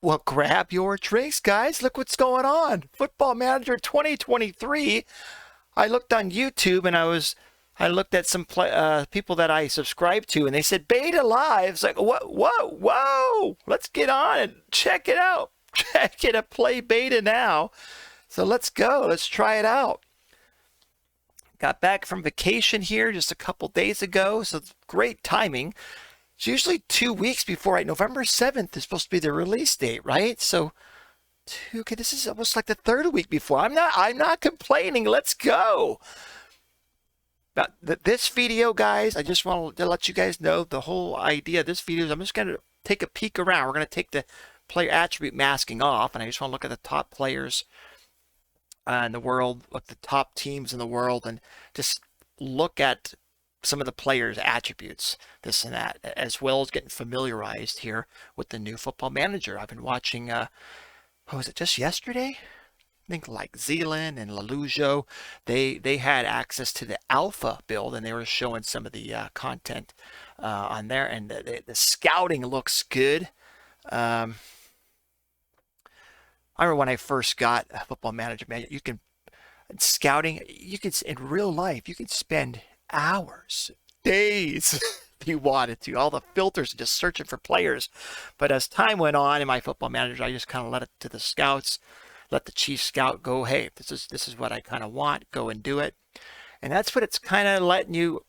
Well, grab your drinks, guys. Look what's going on. Football Manager 2023. I looked on YouTube and I looked at some people that I subscribe to, and they said beta live. It's like, whoa! Let's get on and check it out. Check it out, play beta now. So let's go. Let's try it out. Got back from vacation here just a couple days ago, so it's great timing. It's usually 2 weeks before, right? November 7th is supposed to be the release date, right? So, okay, this is almost like the third week before. I'm not complaining. Let's go. Now, this video, guys, I just want to let you guys know the whole idea of this video is I'm just going to take a peek around. We're going to take the player attribute masking off, and I just want to look at the top players in the world, look at the top teams in the world, and just look at some of the players' attributes, this and that, as well as getting familiarized here with the new Football Manager. I've been watching, what was it, just yesterday? I think like Zealand and Lalujo, they had access to the alpha build, and they were showing some of the content on there, and the scouting looks good. I remember when I first got a Football Manager, man, you can scouting, you can in real life, you can spend hours, days if you wanted to. All the filters just searching for players. But as time went on in my Football Manager, I just kind of let it to the scouts, let the chief scout go, hey, this is what I kind of want, go and do it. And that's what it's kind of letting you,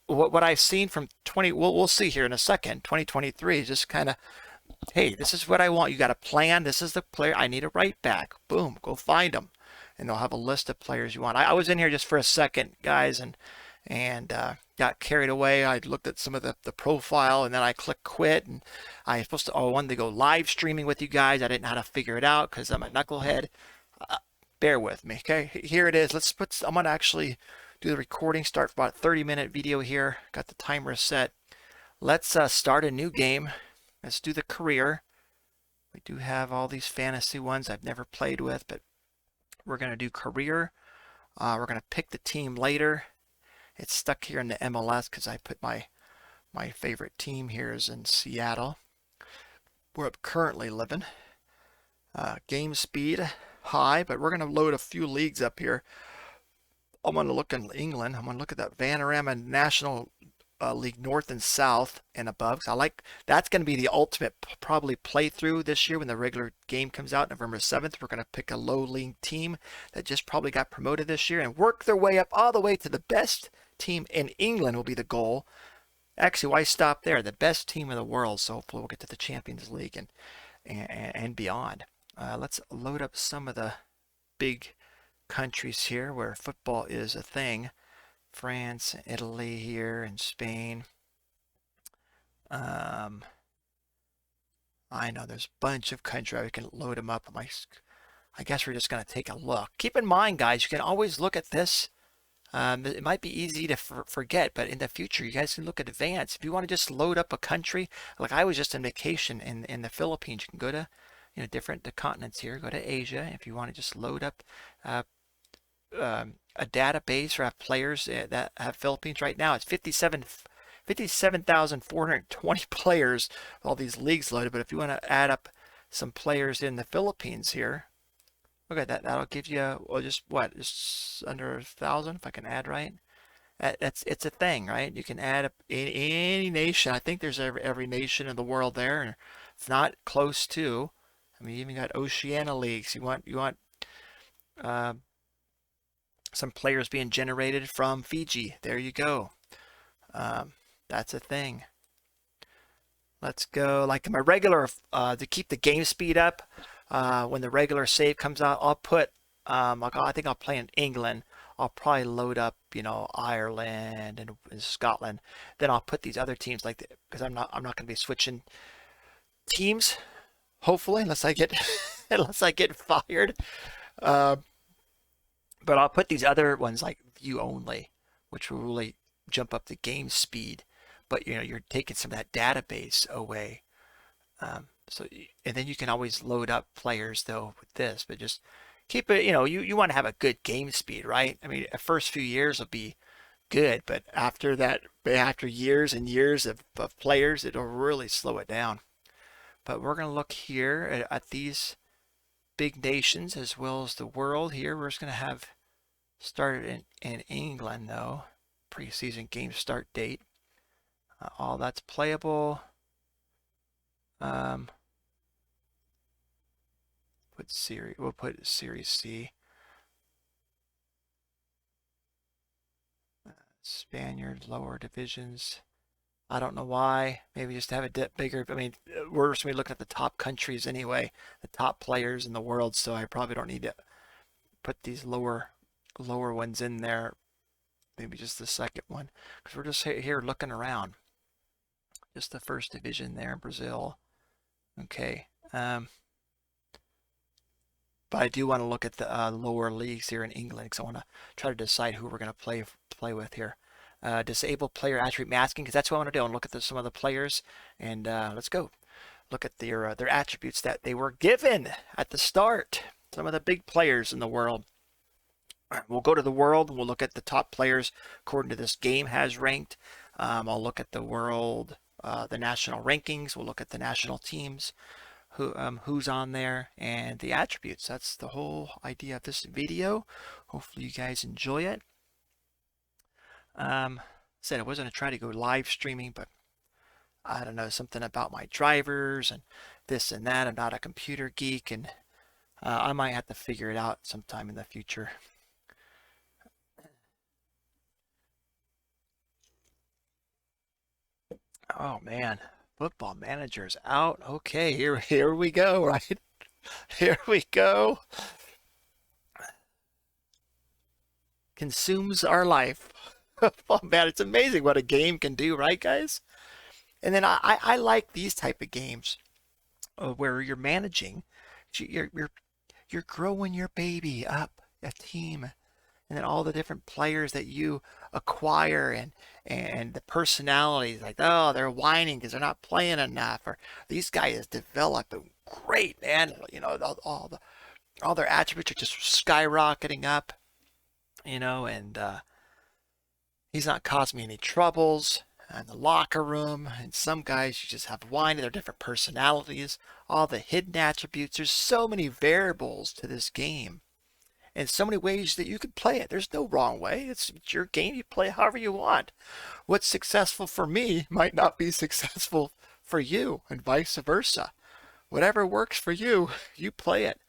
what I've seen from we'll see here in a second. 2023 is just kind of, hey, this is what I want. You got a plan. This is the player. I need a right back. Boom, go find them. And they'll have a list of players you want. I was in here just for a second, guys, and got carried away. I looked at some of the profile, and then I clicked quit, and I was supposed to, I wanted to go live streaming with you guys. I didn't know how to figure it out because I'm a knucklehead. Bear with me, okay? Here it is. I'm going to actually do the recording, start for about a 30-minute video here. Got the timer set. Let's start a new game. Let's do the career. We do have all these fantasy ones I've never played with, but we're going to do career. We're going to pick the team later. It's stuck here in the MLS because I put my favorite team here is in Seattle, where I'm currently living. Game speed high, but we're going to load a few leagues up here. I'm going to look in England. I'm going to look at that Vanarama National League North and South and above. So that's going to be the ultimate probably playthrough this year when the regular game comes out November 7th. We're going to pick a low league team that just probably got promoted this year and work their way up all the way to the best team in England will be the goal. Actually, why stop there? The best team in the world. So hopefully we'll get to the Champions League and beyond. Let's load up some of the big countries here where football is a thing. France, Italy here, and Spain. I know there's a bunch of countries. We can load them up. I guess we're just going to take a look. Keep in mind, guys, you can always look at this. It might be easy to forget, but in the future, you guys can look at advanced. If you want to just load up a country, like I was just on vacation in the Philippines, you can go to different continents here. Go to Asia. If you want to just load up a database or have players that have Philippines right now, it's 57,420 players, all these leagues loaded. But if you want to add up some players in the Philippines here, look at that. That'll give you, well, just under 1,000 if I can add right. It's a thing, right? You can add up any nation. I think there's every nation in the world there. It's not close to. I mean, you even got Oceania leagues. You want some players being generated from Fiji. There you go. That's a thing. Let's go. Like my regular, to keep the game speed up, when the regular save comes out, I'll put, I think I'll play in England. I'll probably load up, Ireland and Scotland. Then I'll put these other teams because I'm not going to be switching teams, hopefully, unless I get fired. But I'll put these other ones like view only, which will really jump up the game speed. But you're taking some of that database away. And then you can always load up players though with this, but just keep it. You want to have a good game speed, right? I mean, the first few years will be good, but after that, after years and years of players, it'll really slow it down. But we're going to look here at these big nations as well as the world here. We're just going to have started in England, though. Preseason game start date. All that's playable. We'll put Series C. Spaniard, lower divisions. I don't know why. Maybe just to have a bit bigger. I mean, we're just looking at the top countries anyway, the top players in the world. So I probably don't need to put these lower ones in there. Maybe just the second one, because we're just here looking around. Just the first division there in Brazil. Okay. But I do want to look at the lower leagues here in England, because I want to try to decide who we're going to play with here. Disable player attribute masking, because that's what I want to do. I want to look at some of the players, and let's go look at their attributes that they were given at the start. Some of the big players in the world. We'll go to the world, and we'll look at the top players according to this game has ranked. I'll look at the world, the national rankings. We'll look at the national teams, who's on there, and the attributes. That's the whole idea of this video. Hopefully you guys enjoy it. Said I wasn't going to try to go live streaming, but I don't know, something about my drivers and this and that. I'm not a computer geek, and I might have to figure it out sometime in the future. Oh man, Football Manager's out. Okay, here we go, right? Here we go. Consumes our life. Oh man, it's amazing what a game can do, right, guys? And then I like these type of games where you're managing, you're growing your baby up, a team, and then all the different players that you acquire, and the personalities, like, oh, they're whining because they're not playing enough, or these guys develop great, man. You know, all their attributes are just skyrocketing up, you know, and he's not causing me any troubles in the locker room. And some guys, you just have whining, they're different personalities, all the hidden attributes. There's so many variables to this game, and so many ways that you could play it. There's no wrong way. It's your game. You play however you want. What's successful for me might not be successful for you, and vice versa. Whatever works for you, you play it.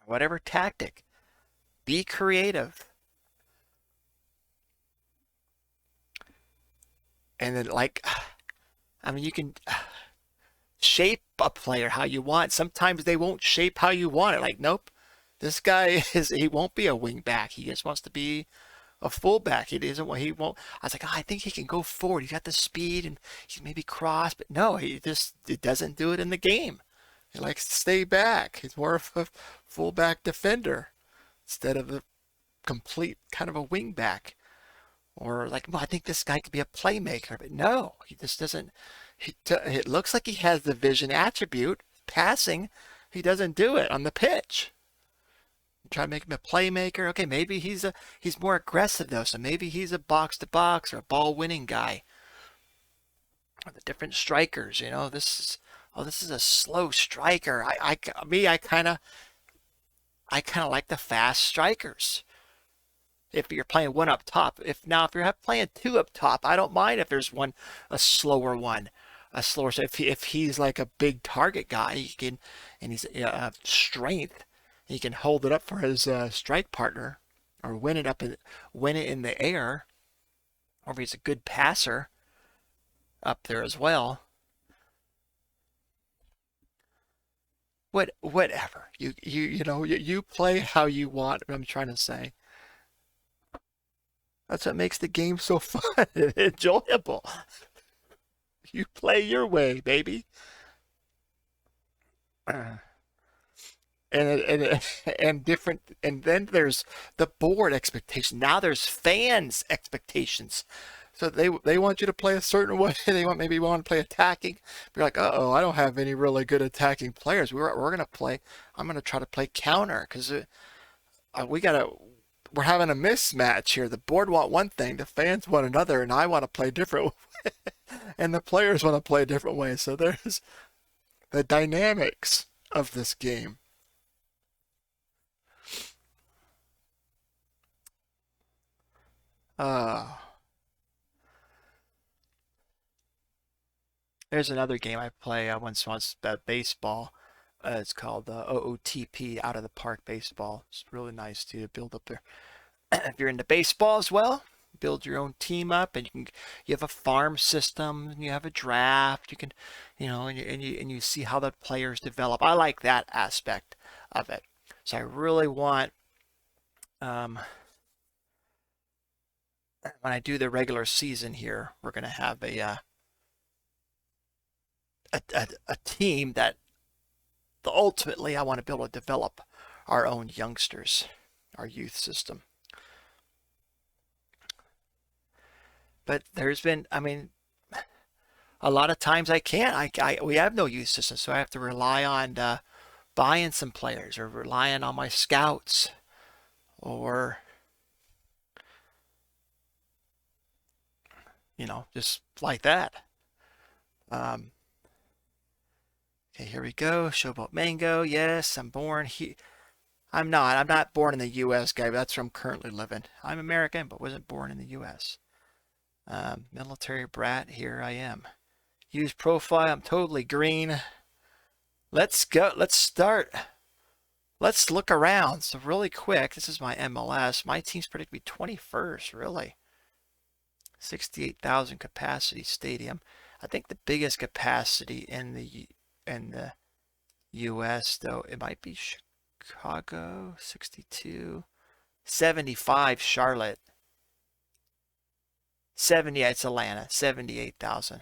Whatever tactic. Be creative. And then, like, I mean, you can shape a player how you want. Sometimes they won't shape how you want it. Like, nope. This guy he won't be a wing back. He just wants to be a fullback. He won't. I was like, oh, I think he can go forward. He's got the speed, and he maybe cross, but no, it doesn't do it in the game. He likes to stay back. He's more of a fullback defender instead of a complete kind of a wing back. Or like, well, I think this guy could be a playmaker, but no, he just doesn't. It looks like he has the vision attribute, passing. He doesn't do it on the pitch. Try to make him a playmaker. Okay, maybe he's more aggressive though, so maybe he's a box to box or a ball winning guy. Or the different strikers, you know, this is a slow striker. I kind of like the fast strikers. If you're playing one up top, if you're playing two up top, I don't mind if there's a slower one. So if he's like a big target guy, and he's strength. He can hold it up for his strike partner, or win it in the air, or if he's a good passer up there as well. Whatever you play how you want. I'm trying to say that's what makes the game so fun and enjoyable. You play your way, baby. And different, and then there's the board expectation. Now there's fans expectations, so they want you to play a certain way. They want to play attacking. You're like, uh-oh, I don't have any really good attacking players. I'm gonna try to play counter, because we're having a mismatch here. The board want one thing, the fans want another, and I want to play different and the players want to play a different way. So the dynamics of this game. There's another game I play once baseball. It's called OOTP, Out of the Park Baseball. It's really nice to build up there. If you're into baseball as well, build your own team up, and you have a farm system, and you have a draft. You can, and you see how the players develop. I like that aspect of it. So I really want, when I do the regular season here, we're gonna have a team that ultimately I want to be able to develop our own youngsters, our youth system. But there's been, a lot of times I can't. We have no youth system, so I have to rely on buying some players or relying on my scouts or, just like that. Okay, here we go. Showboat Mango. Yes, I'm born here. I'm not born in the U.S., guy. But that's where I'm currently living. I'm American, but wasn't born in the U.S. Military brat. Here I am. Use profile. I'm totally green. Let's go. Let's start. Let's look around. So really quick, this is my MLS. My team's predicted to be 21st, really. 68,000 capacity stadium. I think the biggest capacity in the US, though, it might be Chicago, 62. 75 Charlotte. 70, it's Atlanta, 78,000.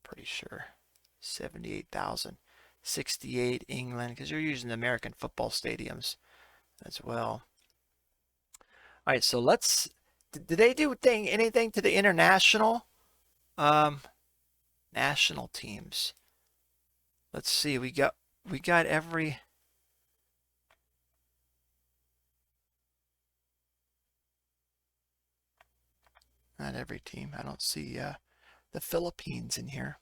Pretty sure. 78,000. 68 England, because you're using the American football stadiums as well. All right, so let's, did they do anything to the international national teams? Let's see, we got every, not every team. I don't see the Philippines in here.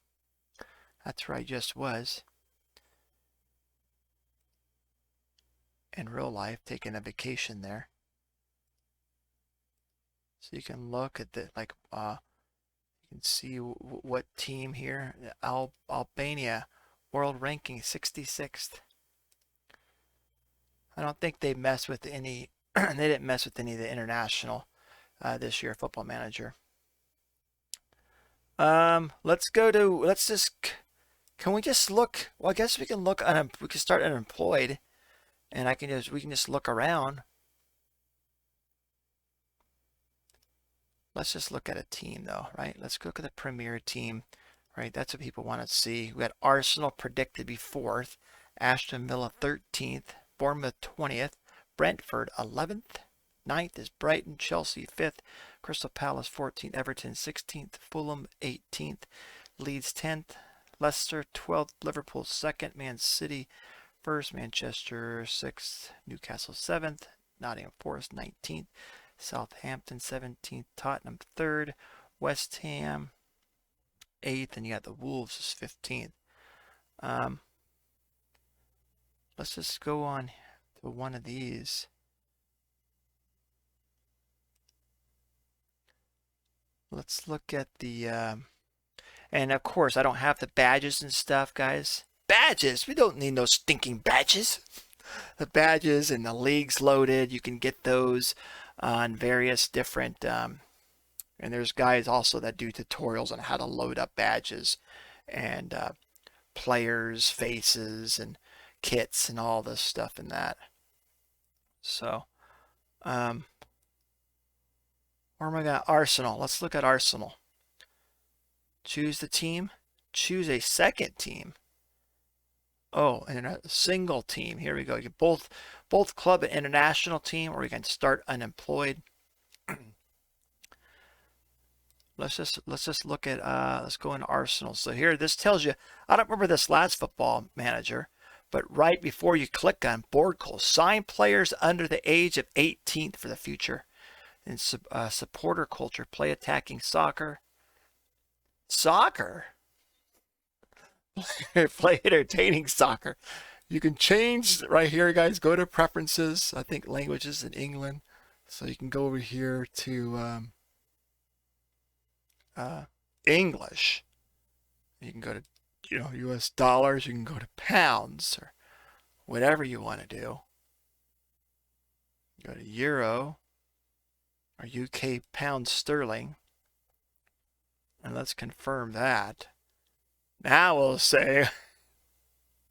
That's where I just was. In real life, taking a vacation there. So you can look at the, like, you can see what team here. Albania, world ranking 66th. I don't think they mess with any, they didn't mess with any of the international this year, Football Manager. Let's just, can we just look? Well, I guess we can look, we can start unemployed, and we can just look around. Let's just look at a team though, right? Let's look at the premier team, right? That's what people want to see. We got Arsenal predicted to be 4th, Aston Villa 13th, Bournemouth 20th, Brentford 11th, 9th is Brighton, Chelsea 5th, Crystal Palace 14th, Everton 16th, Fulham 18th, Leeds 10th, Leicester 12th, Liverpool 2nd, Man City 1st, Manchester 6th, Newcastle 7th, Nottingham Forest 19th, Southampton 17th, Tottenham 3rd, West Ham 8th, and you got the Wolves is 15th. Let's just go on to one of these. Let's look at the, and of course I don't have the badges and stuff, guys. Badges! We don't need no stinking badges. The badges and the leagues loaded, you can get those on various different, and there's guys also that do tutorials on how to load up badges and players' faces and kits and all this stuff in that. So, where am I going? Arsenal. Let's look at Arsenal. Choose the team. Choose a second team. Oh, and a single team. Here we go. You get both club and international team, or we can start unemployed. Let's just look at let's go into Arsenal. So here, this tells you, I don't remember this last Football Manager, but right before you click on board goals, sign players under the age of 18 for the future. In supporter culture, play attacking soccer. Soccer? Play entertaining soccer. You can change right here, guys. Go to preferences. I think languages in England. So you can go over here to English. You can go to US dollars. You can go to pounds or whatever you want to do. Go to euro or UK pound sterling. And let's confirm that. Now we'll say,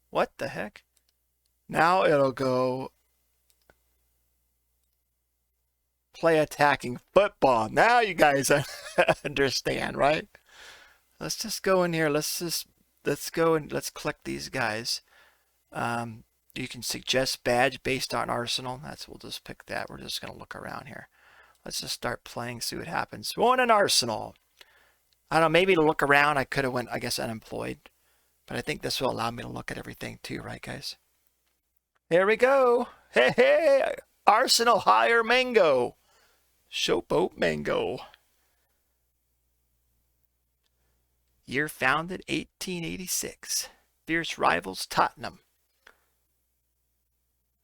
what the heck? Now it'll go play attacking football. Now you guys understand, right? Let's just go in here. Let's go and let's click these guys. You can suggest badge based on Arsenal. We'll just pick that. We're just gonna look around here. Let's just start playing, see what happens. We want an Arsenal. I don't know, maybe to look around, I could have went, I guess, unemployed. But I think this will allow me to look at everything too, right, guys? Here we go. Hey, hey, Arsenal hire Mango. Showboat Mango. Year founded 1886. Fierce rivals Tottenham.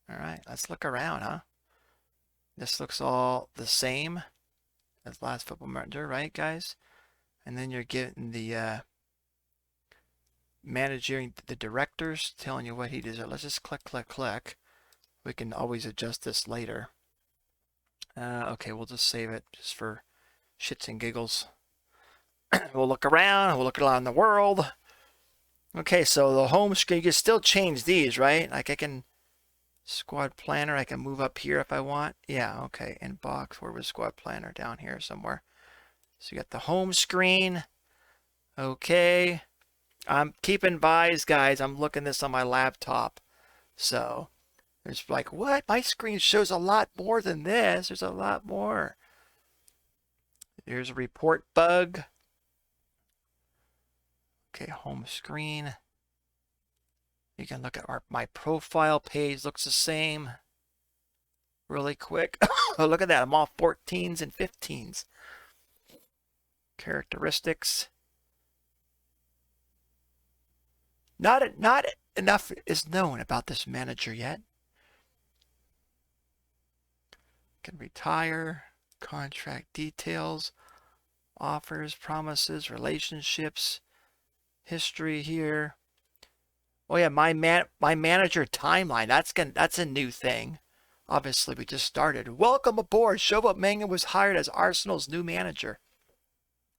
All right, let's look around, huh? This looks all the same as last Football Manager, right, guys? And then you're getting the managing the directors telling you what he does. Let's just click, click, click. We can always adjust this later. Okay, we'll just save it just for shits and giggles. We'll look around. We'll look around the world. Okay, so the home screen, you can still change these, right? Like I can squad planner. I can move up here if I want. Yeah, okay. Inbox. Where was squad planner? Down here somewhere. So you got the home screen. Okay. I'm keeping advised, guys. I'm looking this on my laptop. So there's like, what? My screen shows a lot more than this. There's a lot more. Here's a report bug. Okay, home screen. You can look at my profile page. Looks the same. Really quick. Oh, look at that. I'm all 14s and 15s. Characteristics. Not enough is known about this manager yet. Can retire, contract details, offers, promises, relationships, history here. Oh yeah, my manager timeline. That's a new thing. Obviously, we just started. Welcome aboard. Showboat Mango was hired as Arsenal's new manager.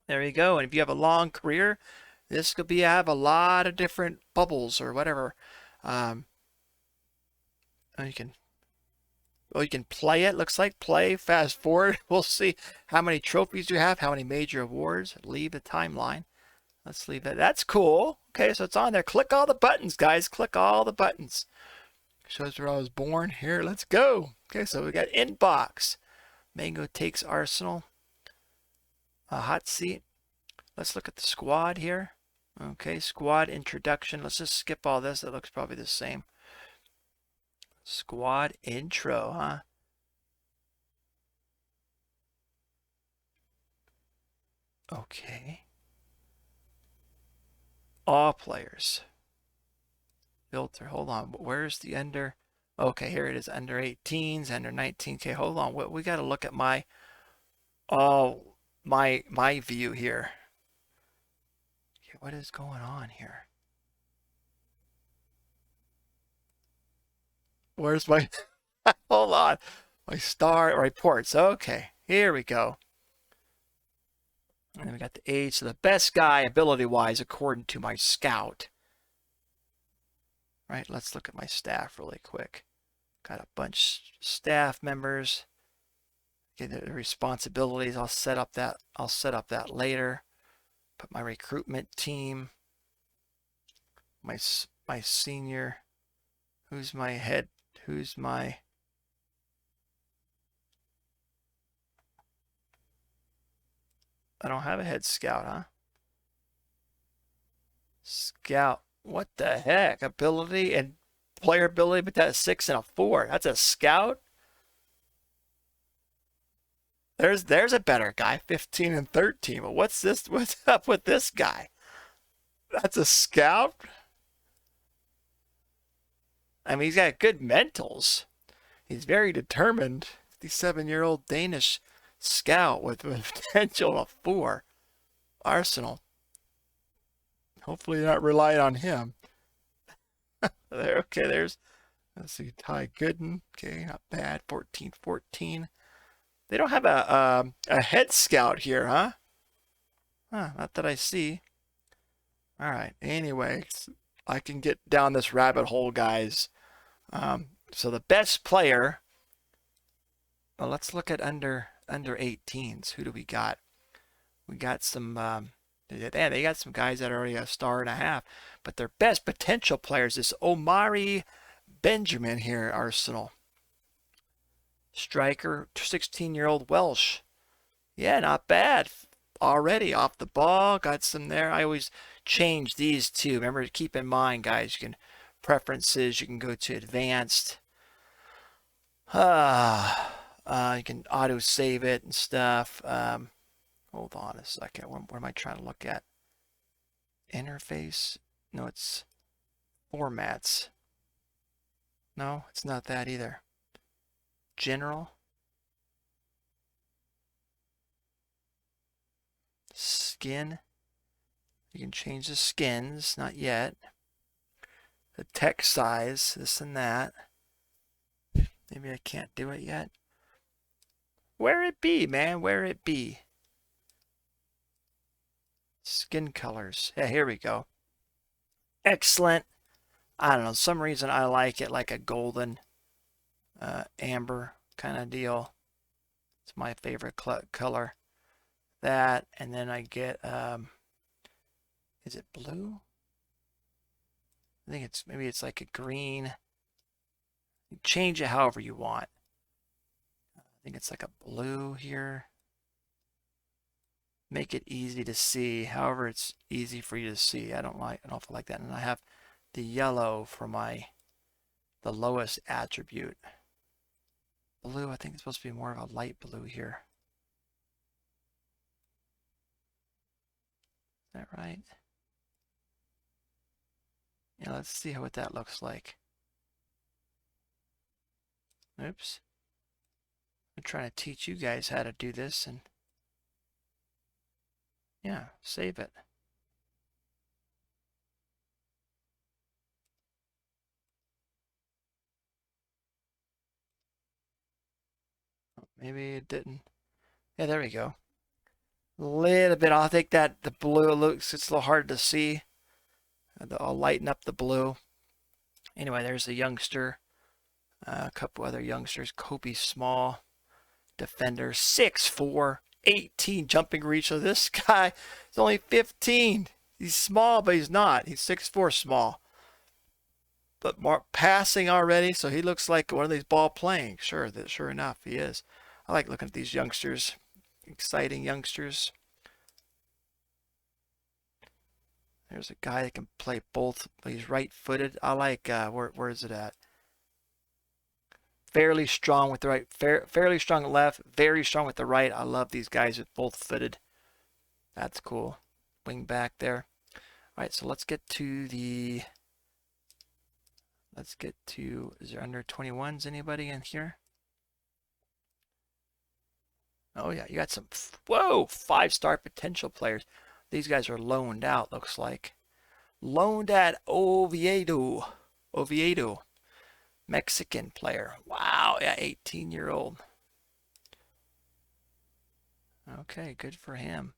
There you go. And if you have a long career, this could be have a lot of different bubbles or whatever. You can play it. Looks like play. Fast forward. We'll see how many trophies you have, how many major awards. Leave the timeline. Let's leave that. That's cool. Okay, so it's on there. Click all the buttons, guys. Click all the buttons. Shows where I was born. Here, let's go. Okay, so we got inbox. Mango takes Arsenal. A hot seat. Let's look at the squad here. Okay, squad introduction. Let's just skip all this. It looks probably the same. Squad intro, huh? Okay. All players. Filter. Hold on. Where's the under? Okay, here it is. Under 18s, under 19. Okay, hold on. We got to look at my my view here. Okay, what is going on here? Where's my hold on. My star reports. Okay, here we go. And then we got the age. So the best guy ability-wise according to my scout. Right, let's look at my staff really quick. Got a bunch of staff members. Okay, the responsibilities. I'll set up that later. Put my recruitment team. My senior. Who's my head? Who's my I don't have a head scout, huh? Scout. What the heck? Ability and player ability, but that's 6 and a 4. That's a scout. There's a better guy, 15 and 13. But what's this? What's up with this guy? That's a scout. I mean, he's got good mentals. He's very determined. 57-year-old Danish scout with a potential of 4. Arsenal. Hopefully not relying on him. There, okay, let's see, Ty Gooden. Okay, not bad. 14-14. They don't have a head scout here, huh? Huh, not that I see. All right. Anyway, I can get down this rabbit hole, guys. So the best player. Well, let's look at under 18s. Who do we got? We got some. They got some guys that are already a star and a half, but their best potential players is Omari Benjamin here at Arsenal. Striker, 16-year-old Welsh. Yeah, not bad. Already off the ball, got some there. I always change these two. Remember to keep in mind, guys, you can preferences, you can go to advanced. You can auto save it and stuff. Hold on a second. What am I trying to look at? Interface? No, it's formats. No, it's not that either. General. Skin. You can change the skins. Not yet. The text size. This and that. Maybe I can't do it yet. Where it be, man? Where it be? Skin colors. Yeah, here we go. Excellent. I don't know. Some reason I like it like a golden amber kind of deal. It's my favorite color. That, and then I get, is it blue? I think maybe it's like a green. You change it however you want. I think it's like a blue here. Make it easy to see, however it's easy for you to see. I don't like that. And I have the yellow for the lowest attribute. Blue, I think it's supposed to be more of a light blue here. Is that right? Yeah, let's see what that looks like. Oops. I'm trying to teach you guys how to do this, and yeah, save it. Maybe it didn't. Yeah, there we go. A little bit. I'll take that. The blue looks, it's a little hard to see. I'll lighten up the blue. Anyway, there's a youngster. A couple other youngsters. Kobe Small, defender, 6'4", 18 jumping reach. So this guy is only 15. He's small, but he's not. He's 6'4", small. But passing already, so he looks like one of these ball playing. Sure enough, he is. I like looking at these youngsters. Exciting youngsters. There's a guy that can play both. He's right-footed. I like, where is it at? Fairly strong with the right, fairly strong left, very strong with the right. I love these guys with both footed. That's cool. Wing back there. All right, so let's get to, is there under 21s anybody in here? Oh yeah, you got some, whoa, 5-star potential players. These guys are loaned out, looks like. Loaned at Oviedo. Mexican player. Wow, yeah, 18-year-old. Okay, good for him.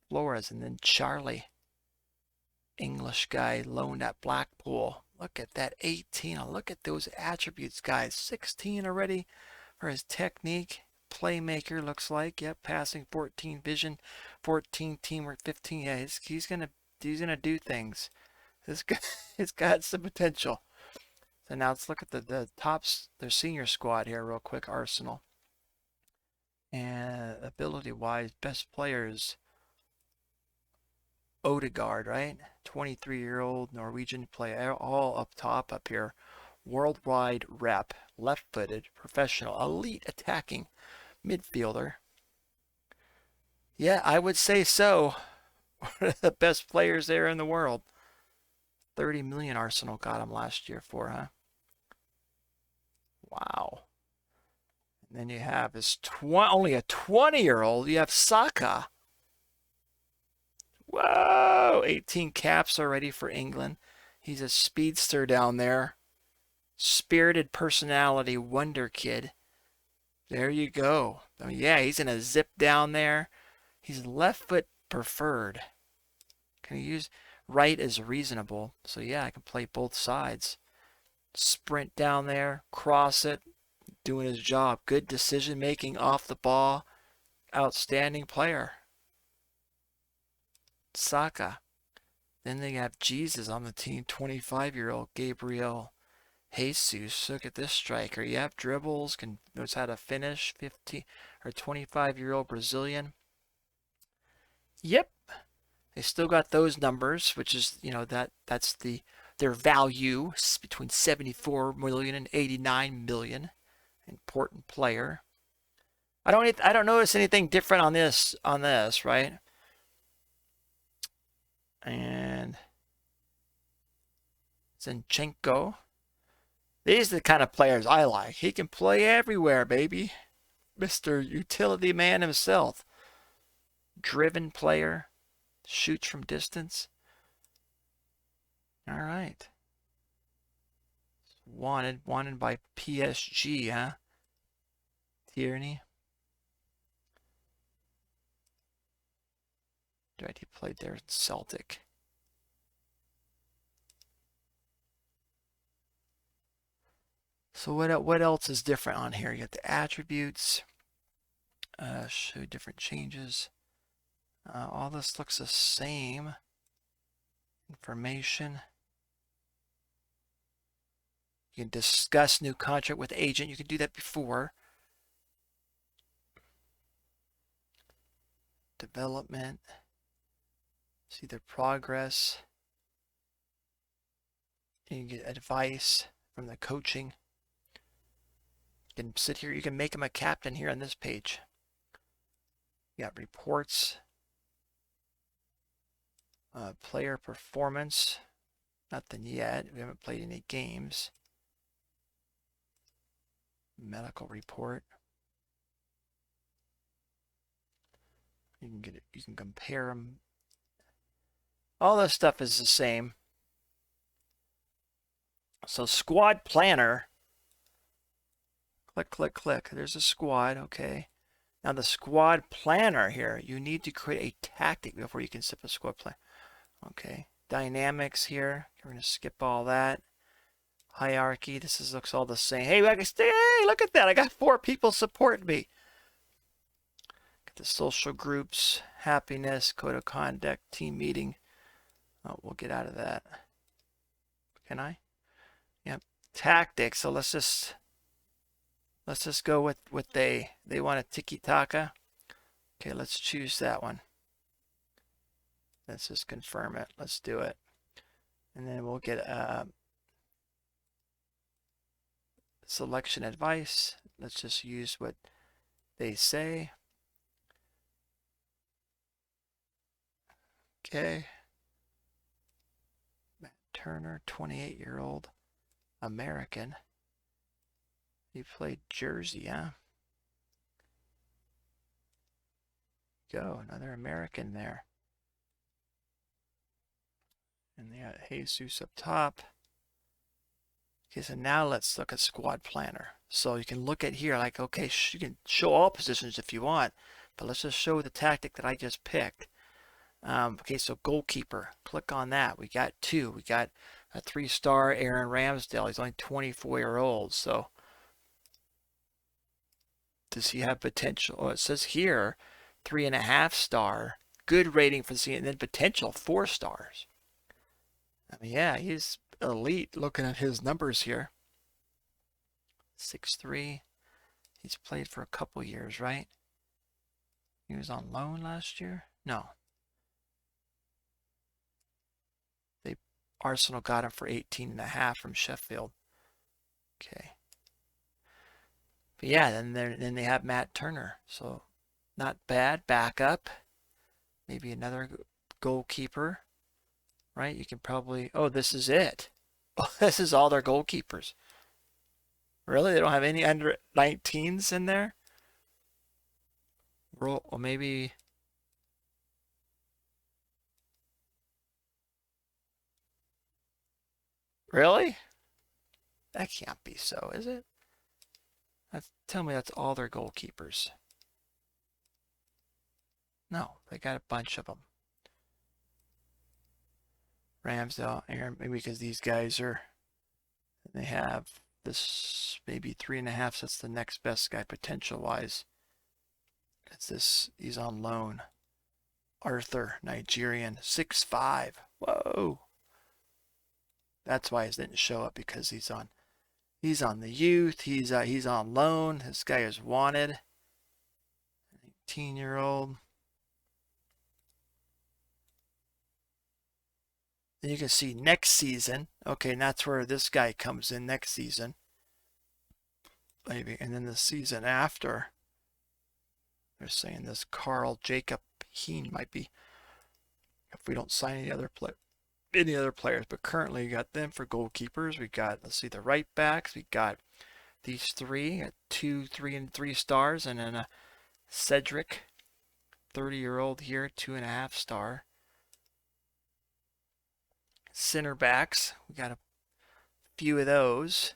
Flores, and then Charlie. English guy loaned at Blackpool. Look at that, 18. Oh, look at those attributes, guys. 16 already for his technique. Playmaker looks like. Yep, passing, 14 vision, 14 teamwork, 15. Yeah, he's gonna do things. This guy has got some potential. So now let's look at the tops, their senior squad here real quick. Arsenal. And ability-wise, best players. Odegaard, right? 23-year-old Norwegian player, all up top up here. Worldwide rep, left-footed, professional, elite attacking midfielder. Yeah, I would say so. One of the best players there in the world. 30 million Arsenal got him last year for, huh? Wow. And then you have his only a 20-year-old. You have Saka. Whoa, 18 caps already for England. He's a speedster down there. Spirited personality, wonder kid. There you go. I mean, yeah, he's in a zip down there. He's left foot preferred. Can you use right as reasonable? So yeah, I can play both sides. Sprint down there, cross it, doing his job. Good decision making off the ball. Outstanding player. Saka. Then they have Jesus on the team, 25-year-old Gabriel Jesus. Look at this striker. Yep, dribbles, knows how to finish. 15 or 25-year-old Brazilian. Yep. They still got those numbers, which is, that's their value between 74 million and 89 million. Important player. I don't notice anything different on this, right? And Zinchenko. These are the kind of players I like. He can play everywhere, baby. Mr. Utility Man himself. Driven player. Shoots from distance. All right. Wanted by PSG, huh? Tierney. Right, he played there at Celtic. So what else is different on here? You got the attributes. Show different changes. All this looks the same. Information. You can discuss new contract with agent. You can do that before. Development. See their progress. You can get advice from the coaching. You can sit here. You can make him a captain here on this page. You got reports. Player performance. Nothing yet. We haven't played any games. Medical report. You can get it. You can compare them. All this stuff is the same. So squad planner. Click, click, click. There's a squad. Okay. Now the squad planner here, you need to create a tactic before you can set a squad plan. Okay. Dynamics here. We're going to skip all that. Hierarchy. This looks all the same. Hey, look at that. I got 4 people supporting me. Get the social groups, happiness, code of conduct, team meeting. Oh, we'll get out of that. Can I? Yep. Tactics. So let's just go with what they want a tiki-taka. Okay, let's choose that one. Let's just confirm it. Let's do it. And then we'll get selection advice. Let's just use what they say. Okay. Matt Turner, 28-year-old American. He played Jersey, huh? Go, another American there. And they got Jesus up top. Okay, so now let's look at squad planner. So you can look at here like, okay, you can show all positions if you want, but let's just show the tactic that I just picked. Okay, so goalkeeper, click on that. We got 2. We got a 3-star Aaron Ramsdale. He's only 24-year-old, so does he have potential? Oh, it says here 3.5-star, good rating for the season, and then potential 4 stars. I mean, yeah, he's elite looking at his numbers here. 6'3". He's played for a couple years, right? He was on loan last year? No. Arsenal got him for 18.5 from Sheffield. Okay. But yeah, then they have Matt Turner. So not bad. Backup. Maybe another goalkeeper. right? You can probably, oh, this is it. This is all their goalkeepers. Really? They don't have any under 19s in there? Roll, or maybe. Really? That can't be so, is it? Tell me that's all their goalkeepers. No, they got a bunch of them. Ramsdale, Aaron, maybe because these guys are, they have this maybe 3.5, so that's the next best guy potential wise. It's this, he's on loan. Arthur, Nigerian, 6'5". Whoa. That's why he didn't show up, because he's on the youth. He's on loan. This guy is wanted. 18-year-old. Then you can see next season. Okay, and that's where this guy comes in next season. Maybe, and then the season after, they're saying this Carl Jacob Heen might be, if we don't sign any other players. But currently you got them for goalkeepers. We got, let's see, the right backs. We got these three at 2, 3, and 3 stars, and then a Cedric, 30-year-old here, 2.5 star. Center backs, we got a few of those.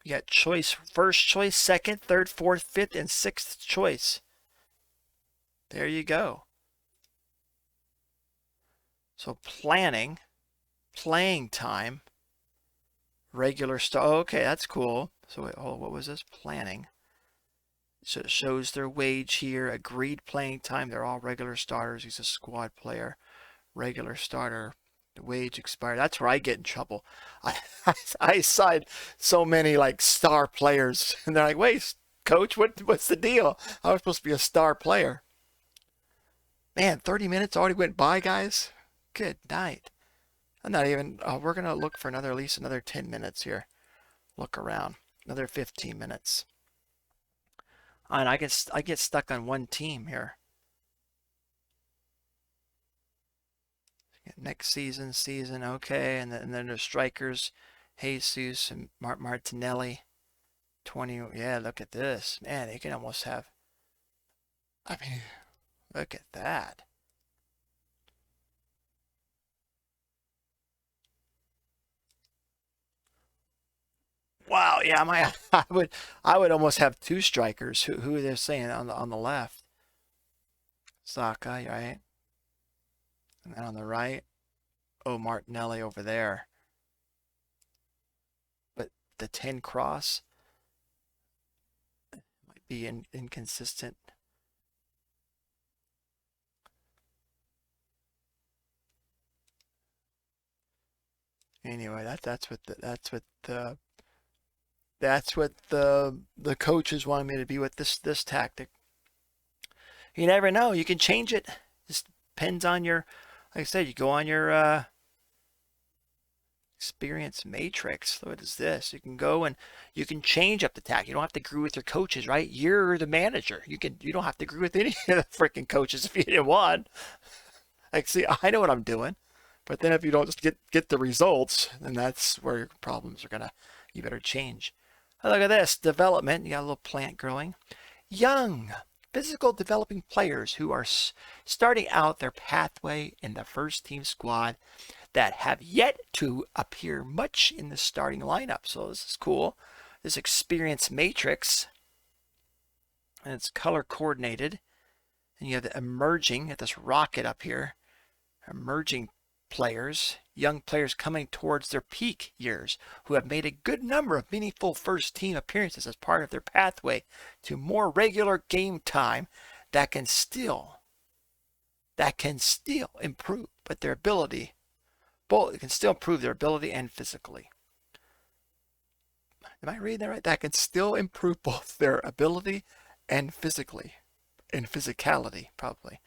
We got choice, first choice, second, third, fourth, fifth, and sixth choice. There you go. So planning, playing time, regular star. Oh, okay, that's cool. So wait, oh, what was this? Planning. So it shows their wage here, agreed playing time. They're all regular starters. He's a squad player, regular starter. The wage expired. That's where I get in trouble. I signed so many like star players, and they're like, "Wait, coach, what's the deal? I was supposed to be a star player." Man, 30 minutes already went by, guys. Good night. I'm not even. We're gonna look for at least another 10 minutes here. Look around. Another 15 minutes. And I get stuck on one team here. Next season, okay, and then there's strikers, Jesus and Martinelli, 20. Yeah, look at this, man. They can almost have. I mean, look at that. Wow, yeah, I would almost have 2 strikers. Who are they saying on the left? Saka, right? And then on the right, oh, Martinelli over there. But the 10 cross might be inconsistent. Anyway, that's what the coaches wanted me to be with this tactic. You never know. You can change it. Just depends on your, like I said, you go on your experience matrix. What is this? You can go and you can change up the tack. You don't have to agree with your coaches, right? You're the manager. You don't have to agree with any of the freaking coaches if you didn't want. Like, see, I know what I'm doing. But then if you don't just get the results, then that's where your problems are gonna, you better change. Oh, look at this, development. You got a little plant growing. Young, physical developing players who are starting out their pathway in the first team squad that have yet to appear much in the starting lineup. So this is cool. This experience matrix, and it's color coordinated. And you have the emerging, at this rocket up here, emerging players, young players coming towards their peak years who have made a good number of meaningful first team appearances as part of their pathway to more regular game time that can still improve but their ability, both it can still improve their ability and physically. Am I reading that right? That can still improve both their ability and physically, and physicality probably.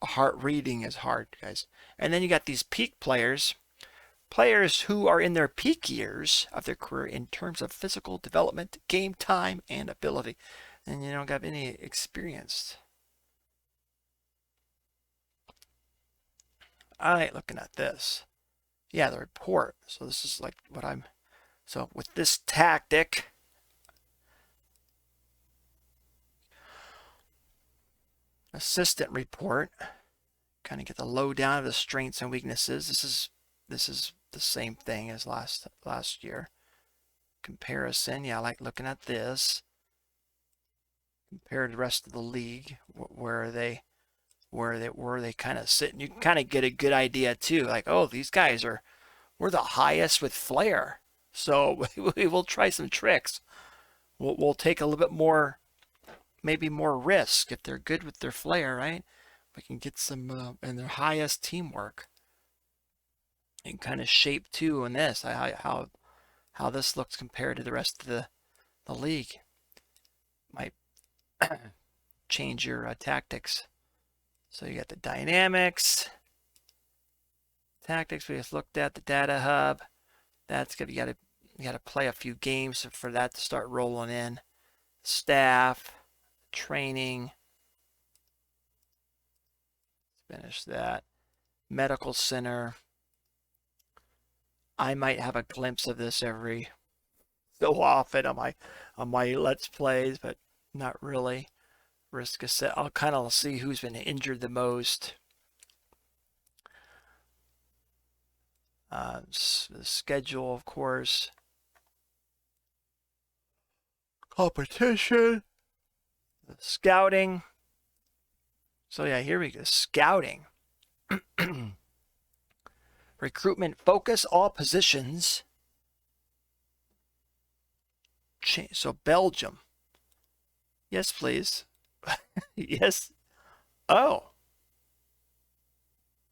Heart reading is hard, guys. And then you got these peak players who are in their peak years of their career in terms of physical development, game time, and ability. And you don't have any experience. I like looking at this. Yeah, the report. So this is like what I'm, so with this tactic, assistant report, kind of get the lowdown of the strengths and weaknesses. This is the same thing as last year. Comparison, yeah, I like looking at this. Compared to the rest of the league, where they kind of sit, and you kind of get a good idea too. Like, oh, these guys we're the highest with flair, so we will try some tricks. We'll take a little bit more, maybe more risk if they're good with their flair, right? We can get some and their highest teamwork, and kind of shape too in this how this looks compared to the rest of the league. Might change your tactics. So you got the dynamics, tactics. We just looked at the data hub. That's good. You got to play a few games for that to start rolling in. Staff, training. Finish that. Medical center. I might have a glimpse of this every so often on my Let's Plays, but not really. Risk assess. I'll kind of see who's been injured the most. The schedule, of course. Competition. The scouting. So yeah, here we go. Scouting. Recruitment focus all positions. So Belgium. Yes, please. Yes. Oh.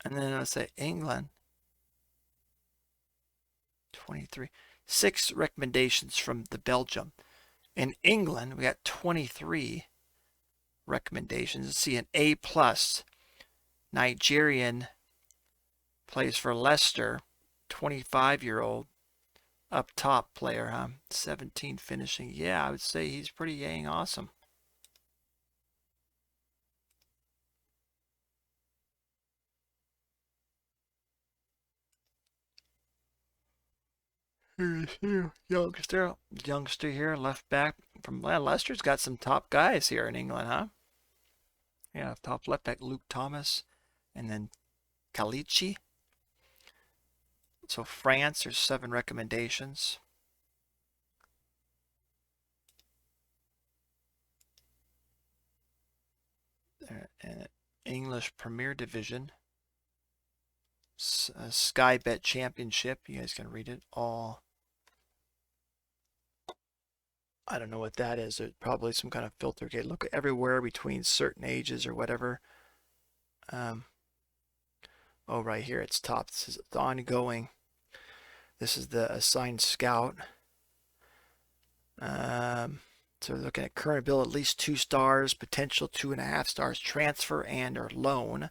And then I'll say England. 23. 6 recommendations from the Belgium. In England, we got 23 recommendations. Let's see, an A+. Nigerian plays for Leicester. 25-year-old up top player, huh? 17 finishing. Yeah, I would say he's pretty dang awesome. Youngster here, left back from Leicester's got some top guys here in England, huh? Yeah, top left back Luke Thomas, and then Kalichi. So France, there's 7 recommendations. English Premier Division. Sky Bet Championship. You guys can read it all. I don't know what that is. There's probably some kind of filter. Okay, look everywhere between certain ages or whatever. Oh, right here, it's top. This is ongoing. This is the assigned scout. So we're looking at current ability, at least 2 stars, potential 2.5 stars, transfer and or loan.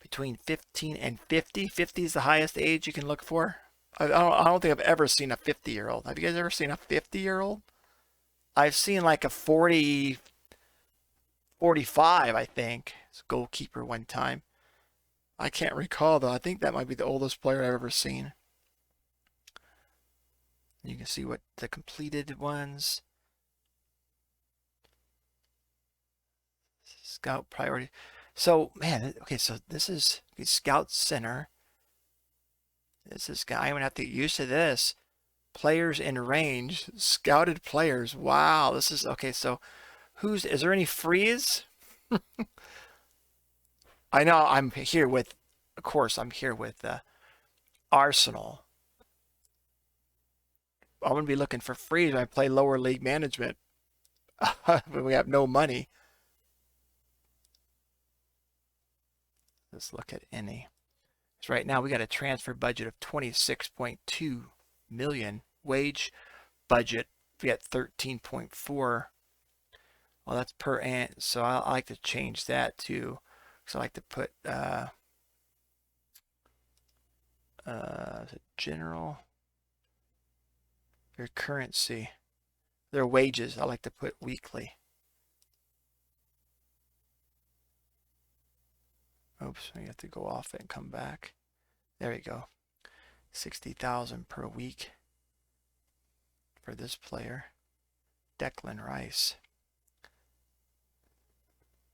Between 15 and 50. 50 is the highest age you can look for. I don't think I've ever seen a 50-year-old. Have you guys ever seen a 50-year-old? I've seen like a 40, 45, I think. It's a goalkeeper one time. I can't recall though. I think that might be the oldest player I've ever seen. You can see what the completed ones. Scout priority. So, man, okay, so this is Scout Center. This is, I'm gonna have to get used to this. Players in range, scouted players. Wow, this is, okay, so is there any freeze? I know I'm here with, of course, I'm here with Arsenal. I'm gonna be looking for freeze when I play lower league management. When we have no money. Let's look at any. So right now we got a transfer budget of 26.2 million. Wage budget we got 13.4. Well, that's per ant. So I like to change that too. So I like to put general, their currency, their wages. I like to put weekly. Oops, I have to go off it and come back. There you go. 60,000 per week for this player. Declan Rice.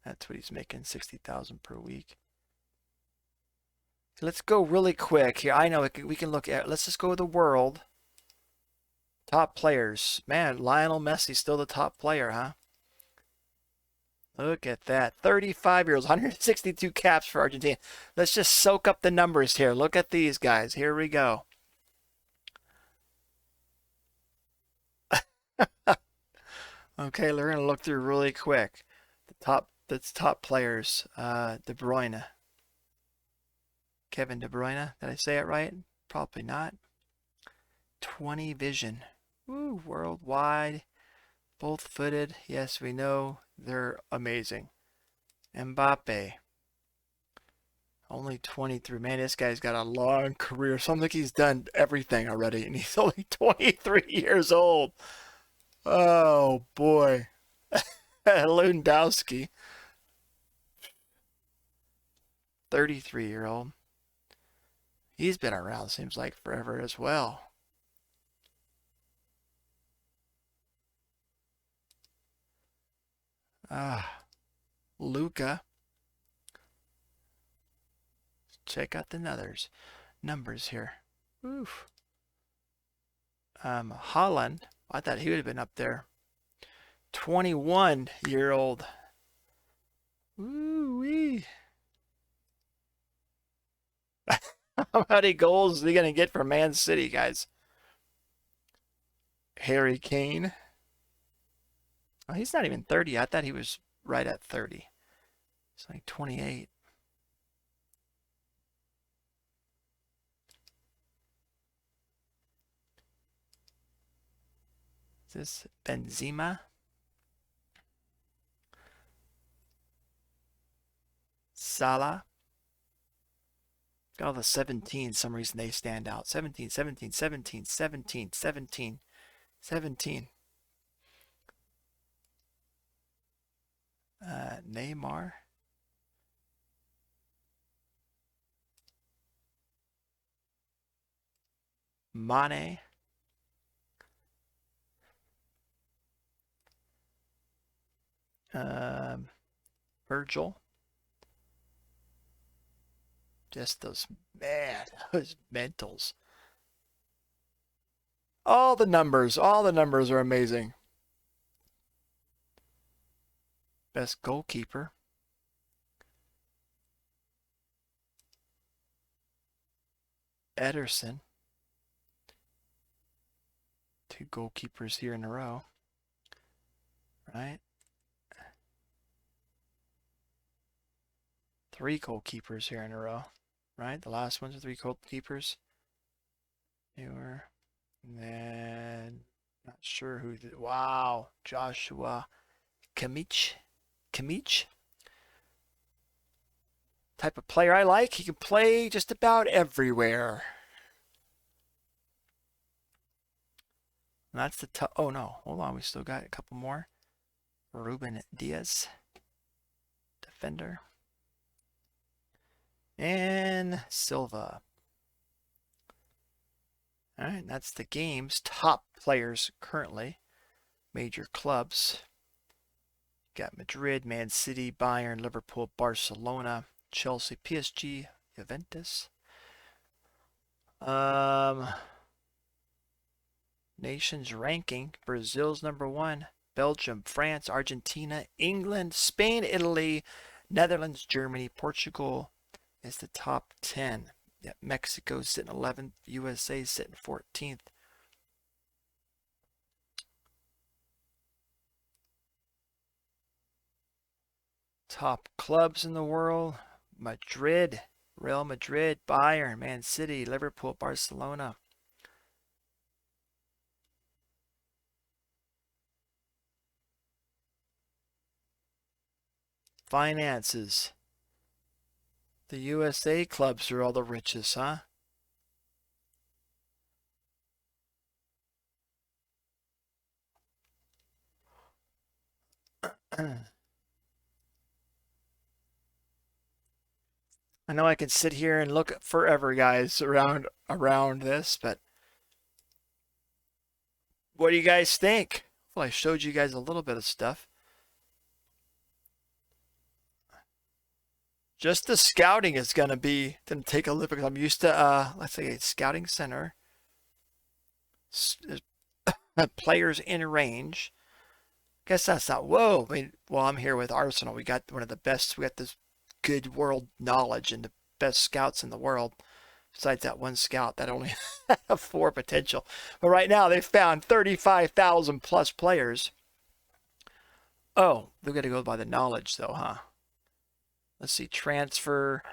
That's what he's making, 60,000 per week. So let's go really quick here. I know we can look at, let's just go with the world. Top players. Man, Lionel Messi's still the top player, huh? Look at that. 35 years, 162 caps for Argentina. Let's just soak up the numbers here. Look at these guys. Here we go. Okay, we're going to look through really quick. That's top players. De Bruyne. Kevin De Bruyne. Did I say it right? Probably not. 20 vision. Woo, worldwide. Both footed. Yes, we know they're amazing. Mbappe. Only 23. Man, this guy's got a long career. Sounds like he's done everything already, and he's only 23 years old. Oh, boy. Lewandowski. 33-year-old. He's been around, seems like, forever as well. Luca. Check out the numbers here. Oof. Haaland. I thought he would have been up there. 21-year-old. Woo-wee. How many goals is he going to get for Man City, guys? Harry Kane. Oh, he's not even 30. I thought he was right at 30. It's like 28. Is this Benzema? Salah? Got all the 17, some reason they stand out. 17, 17, 17, 17, 17, 17. Neymar. Mane. Virgil. Just those, man, those mentals. All the numbers are amazing. Best goalkeeper. Ederson. 2 goalkeepers here in a row. Right? 3 goalkeepers here in a row. Right? The last ones are 3 goalkeepers. They were. And then, not sure who. Wow. Joshua Kimmich. Type of player I like. He can play just about everywhere. And that's the tough. Oh no, hold on. We still got a couple more. Ruben Diaz, defender. And Silva. All right, that's the game's top players currently. Major clubs. Got Madrid, Man City, Bayern, Liverpool, Barcelona, Chelsea, PSG, Juventus. Nations ranking. Brazil's #1. Belgium, France, Argentina, England, Spain, Italy, Netherlands, Germany, Portugal is the top 10. Yeah, Mexico's sitting 11th. USA sitting 14th. Top clubs in the world. Madrid, Real Madrid, Bayern, Man City, Liverpool, Barcelona. Finances. The USA clubs are all the richest, huh? I know I can sit here and look forever, guys, around this, but what do you guys think? Well, I showed you guys a little bit of stuff. Just the scouting is going to take a look, because I'm used to, let's say, a scouting center, players in range. Guess that's not, whoa. I mean, well, I'm here with Arsenal. We got one of the best, we got this good world knowledge and the best scouts in the world. Besides that one scout that only have 4 potential. But right now they've found 35,000 plus players. Oh, they're going to go by the knowledge though, huh? Let's see, transfer,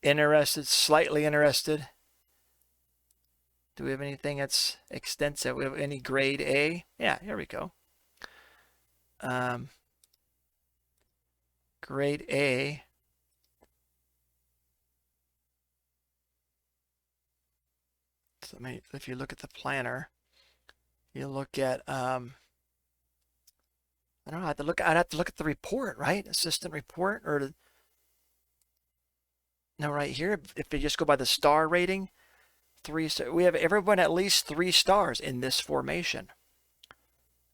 interested, slightly interested. Do we have anything that's extensive? We have any grade A? Yeah, here we go. Grade A. So if you look at the planner, you look at I don't know. I'd have to look at the report, right? Assistant report, or no, right here. If they just go by the star rating, 3 star. We have everyone at least 3 stars in this formation.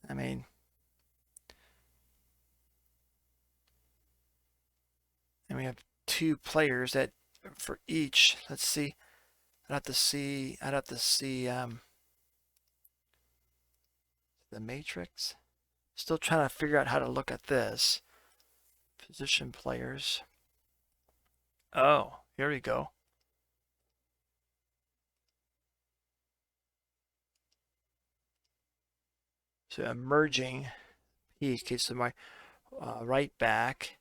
I mean, and we have 2 players that for each. Let's see. I'd have to see the matrix. Still trying to figure out how to look at this. Position players. Oh, here we go. So emerging peak. Okay, so my right back.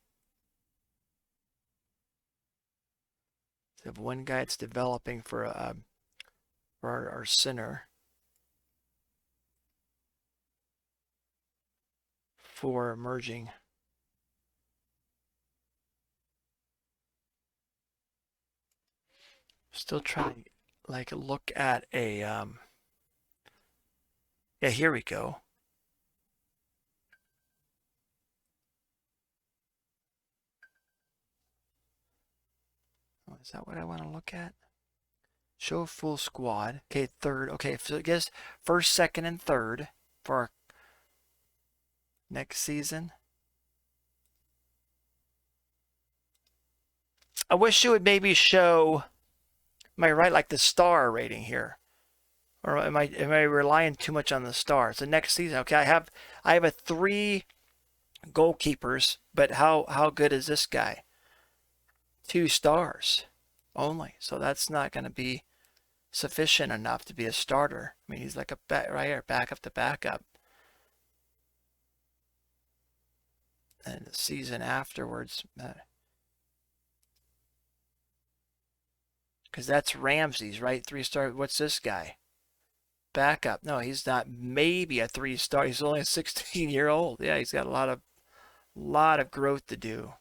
So have one guy that's developing for our center. For emerging. Still trying to like look at a yeah, here we go. Oh, is that what I want to look at? Show full squad. Okay, third. Okay, so I guess first, second, and third for our next season. I wish you would maybe show, am I right, like the star rating here? Or am I relying too much on the stars? The next season, okay, I have a 3 goalkeepers, but how good is this guy? 2 stars only. So that's not going to be sufficient enough to be a starter. I mean, he's like a right here, backup to backup. And the season afterwards, because that's Ramsey's, right? 3-star. What's this guy? Backup. No, he's not. Maybe a 3-star. He's only a 16-year-old. Yeah, he's got a lot of growth to do.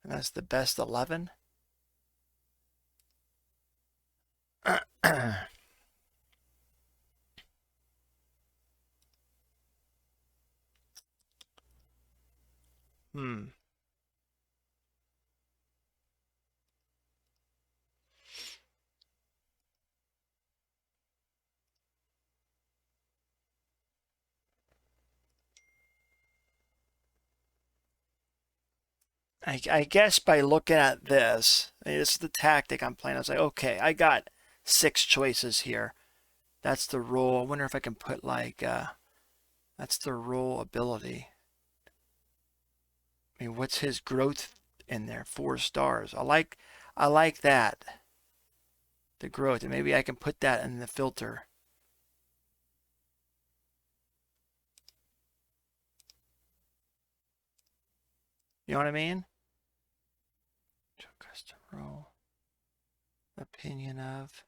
And that's the best 11. I guess by looking at this, I mean, this is the tactic I'm playing. I was like, okay, I got 6 choices here. That's the role. I wonder if I can put like, that's the role ability. I mean, what's his growth in there? 4 stars. I like that. The growth. And maybe I can put that in the filter. You know what I mean? Custom role. Opinion of.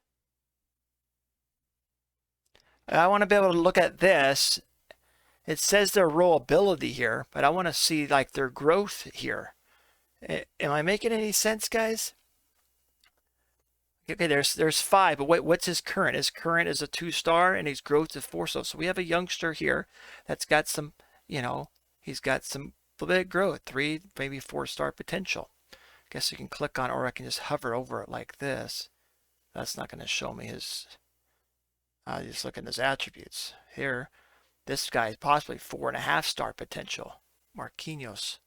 I want to be able to look at this. It says their role ability here, but I want to see like their growth here. Am I making any sense, guys? Okay, there's 5, but what's his current? His current is a 2-star, and his growth is 4. So we have a youngster here that's got some, you know, he's got some little bit of growth, 3, maybe 4-star potential. Guess you can click on, or I can just hover over it like this. That's not going to show me his, just look at his attributes. Here, this guy is possibly 4.5-star potential. Marquinhos.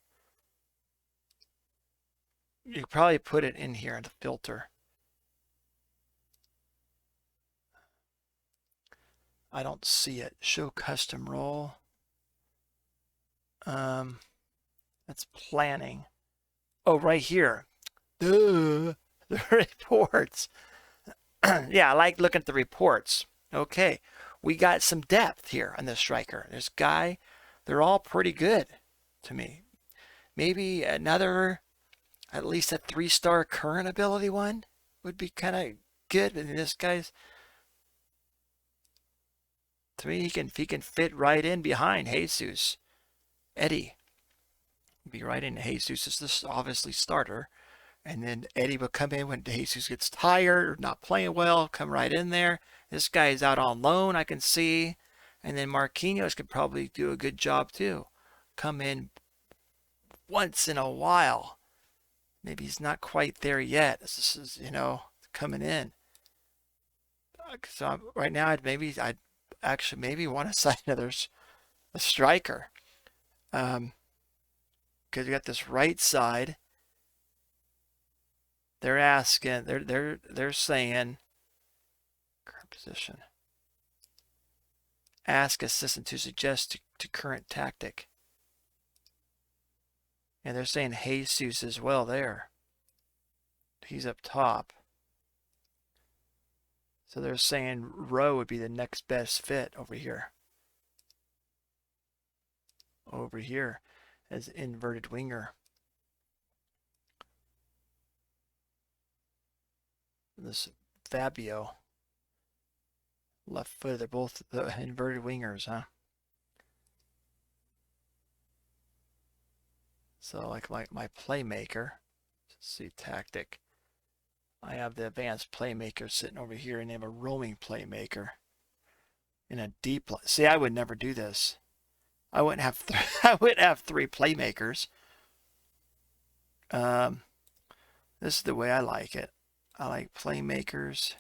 You could probably put it in here in the filter. I don't see it. Show custom role. That's planning. Oh, right here. Duh. The reports. Yeah, I like looking at the reports. Okay, we got some depth here on this striker. This guy, they're all pretty good to me. Maybe another, at least a 3-star current ability one would be kind of good. And this guy's, to me, he can fit right in behind Jesus. Eddie. Be right in. Jesus is this obviously starter. And then Eddie will come in when Jesus gets tired or not playing well, come right in there. This guy is out on loan, I can see. And then Marquinhos could probably do a good job too. Come in once in a while. Maybe he's not quite there yet. This is, coming in. So right now, I'd actually maybe want to sign a striker. Because you got this right side. They're asking, they're saying, current position. Ask assistant to suggest to current tactic. And they're saying Jesus as well there. He's up top. So they're saying Rowe would be the next best fit over here. Over here as inverted winger. This Fabio, left foot, they're both the inverted wingers, huh? So like my playmaker, let's see, tactic. I have the advanced playmaker sitting over here, and they have a roaming playmaker in a deep. See, I would never do this. I wouldn't have. I wouldn't have 3 playmakers. This is the way I like it. I like playmakers.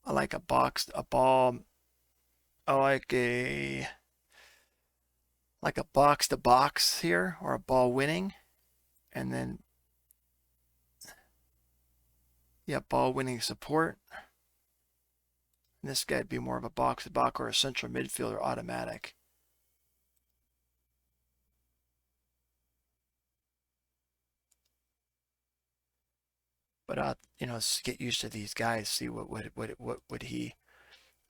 I like a ball. I like a box to box here, or a ball winning, and then ball winning support. And this guy'd be more of a box to box or a central midfielder automatic. But get used to these guys. See what would he?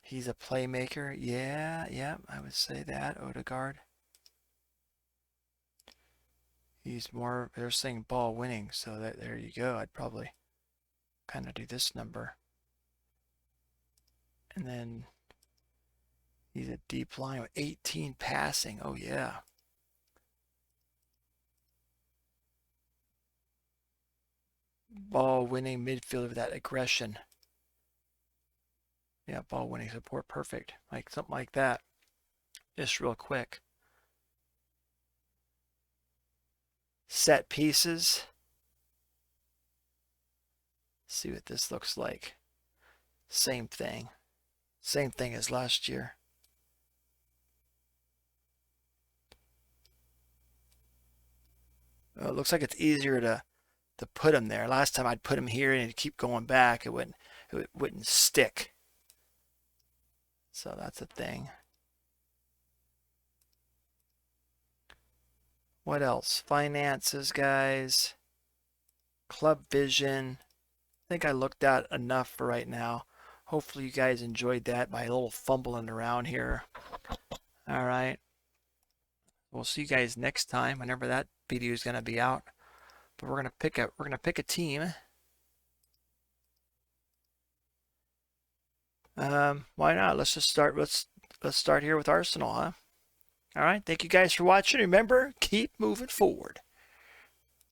He's a playmaker. Yeah, I would say that. Odegaard. He's more. They're saying ball winning, so there you go. I'd probably kind of do this number. And then he's a deep line with 18 passing. Oh yeah. Ball winning midfielder with that aggression. Yeah, ball winning support, perfect. Like something like that. Just real quick. Set pieces. See what this looks like. Same thing. Same thing as last year. It looks like it's easier to put them there. Last time I'd put them here and it'd keep going back. It wouldn't stick. So that's a thing. What else? Finances, guys. Club vision. I think I looked at enough for right now. Hopefully you guys enjoyed that, my little fumbling around here. All right. We'll see you guys next time, whenever that video is going to be out. But we're gonna pick a team. Why not? Let's start here with Arsenal, huh? All right. Thank you guys for watching. Remember, keep moving forward.